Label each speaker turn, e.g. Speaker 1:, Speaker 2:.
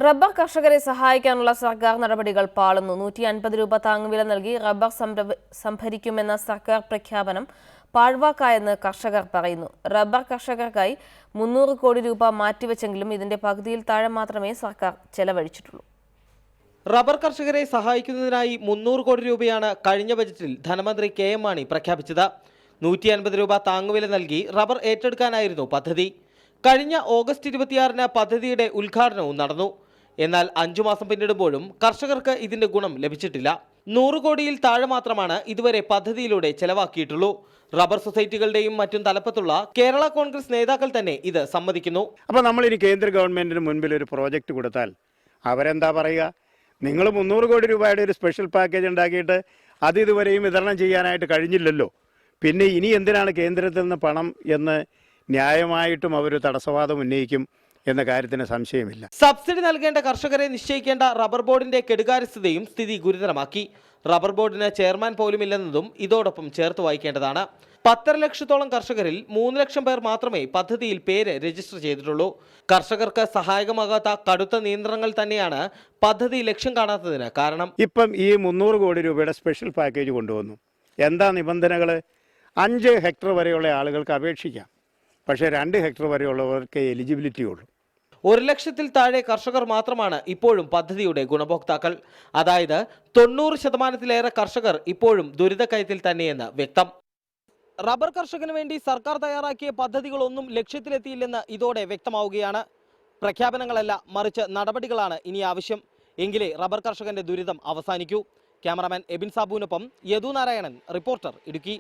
Speaker 1: Rubber കർഷകരെ സഹായിക്കാനുള്ള സർക്കാർ നടപടികൾ പാളുന്നു. 150 രൂപ താങ്ങുവില നൽകി റബ്ബർ സംഭരിക്കുമെന്ന സർക്കാർ പ്രഖ്യാപനം പാഴ്വാക്കായെന്ന് കർഷകർ പറയുന്നു. റബ്ബർ കർഷകർക്കായി 300 കോടി രൂപ മാറ്റിവെച്ചെങ്കിലും ഇതിന്റെ പകുതിയിൽ താഴെ മാത്രമേ സർക്കാർ ചെലവഴിച്ചിട്ടുള്ളൂ.
Speaker 2: റബ്ബർ കർഷകരെ സഹായിക്കുന്നതിനായി 300 കോടി രൂപയാണ് കഴിഞ്ഞ ബജറ്റിൽ ധനമന്ത്രി കെ.എം. മാണി പ്രഖ്യാപിച്ചത്. 150 രൂപ താങ്ങുവില നൽകി റബ്ബർ ഏറ്റെടുക്കാനായിരുന്നു പദ്ധതി. കഴിഞ്ഞ ഓഗസ്റ്റ് 26-ന് പദ്ധതിയുടെ ഉദ്ഘാടനവും നടന്നു. എന്നാൽ 5 മാസം പിന്നിടുമ്പോഴും കർഷകർക്ക് ഇതിന്റെ ഗുണം ലഭിച്ചിട്ടില്ല. 100 കോടിയിൽ താഴെ മാത്രമാണ് ഇതുവരെ പദ്ധതിയിലൂടെ ചെലവാക്കിയിട്ടുള്ളൂ. റബ്ബർ സൊസൈറ്റികളുടെയും മറ്റും തലപ്പത്തുള്ള കേരള കോൺഗ്രസ് നേതാക്കൾ തന്നെ ഇത് സമ്മതിക്കുന്നു.
Speaker 3: അപ്പോൾ നമ്മൾ ഇനി കേന്ദ്ര ഗവൺമെന്റിന് മുൻപിൽ ഒരു പ്രോജക്റ്റ് കൊടുത്താൽ അവരെന്താ പറയുക? നിങ്ങൾ 300 കോടി രൂപയുടെ ഒരു സ്പെഷ്യൽ പാക്കേജ് ഉണ്ടാക്കിയിട്ട് അത് ഇതുവരെയും വിതരണം ചെയ്യാനായിട്ട് കഴിഞ്ഞില്ലല്ലോ. പിന്നെ ഇനി എന്തിനാണ് കേന്ദ്രത്തിൽ നിന്ന് പണം എന്ന് ന്യായമായിട്ടും അവർ തടസ്സവാദം ഉന്നയിക്കും എന്ന കാര്യത്തിന് സംശയമില്ല.
Speaker 2: സബ്സിഡി നൽകേണ്ട കർഷകരെ നിശ്ചയിക്കേണ്ട റബ്ബർ ബോർഡിന്റെ കെടുകാര്യസ്ഥതയും സ്ഥിതി ഗുരുതരമാക്കി. റബ്ബർ ബോർഡിന് ചെയർമാൻ പോലുമില്ലെന്നതും ഇതോടൊപ്പം ചേർത്ത് വായിക്കേണ്ടതാണ്. 10.5 ലക്ഷത്തോളം കർഷകരിൽ 3 ലക്ഷം പേർ മാത്രമേ പദ്ധതിയിൽ പേര് രജിസ്റ്റർ ചെയ്തിട്ടുള്ളൂ. കർഷകർക്ക് സഹായകമാകാത്ത കടുത്ത നിയന്ത്രണങ്ങൾ തന്നെയാണ് പദ്ധതി ലക്ഷ്യം കാണാത്തതിന് കാരണം.
Speaker 3: ഇപ്പം ഈ 300 കോടി രൂപയുടെ സ്പെഷ്യൽ പാക്കേജ് കൊണ്ടുവന്നു. എന്താ നിബന്ധനകൾ? 5 ഹെക്ടർ വരെയുള്ള ആളുകൾക്ക് അപേക്ഷിക്കാം, പക്ഷേ 2 ഹെക്ടർ വരെയുള്ളവർക്ക് എലിജിബിലിറ്റി ഉള്ളൂ.
Speaker 2: 1 ലക്ഷത്തിൽ താഴെ കർഷകർ മാത്രമാണ് ഇപ്പോഴും പദ്ധതിയുടെ ഗുണഭോക്താക്കൾ. അതായത് 90% കർഷകർ ഇപ്പോഴും ദുരിതക്കയത്തിൽ തന്നെയെന്ന് വ്യക്തം. റബ്ബർ കർഷകന് വേണ്ടി സർക്കാർ തയ്യാറാക്കിയ പദ്ധതികളൊന്നും ലക്ഷ്യത്തിലെത്തിയില്ലെന്ന് ഇതോടെ വ്യക്തമാവുകയാണ്. പ്രഖ്യാപനങ്ങളല്ല, മറിച്ച് നടപടികളാണ് ഇനി ആവശ്യം. എങ്കിലേ റബ്ബർ കർഷകന്റെ ദുരിതം അവസാനിക്കൂ. ക്യാമറാമാൻ എബിൻ സാബുവിനൊപ്പം യദു നാരായണൻ, റിപ്പോർട്ടർ, ഇടുക്കി.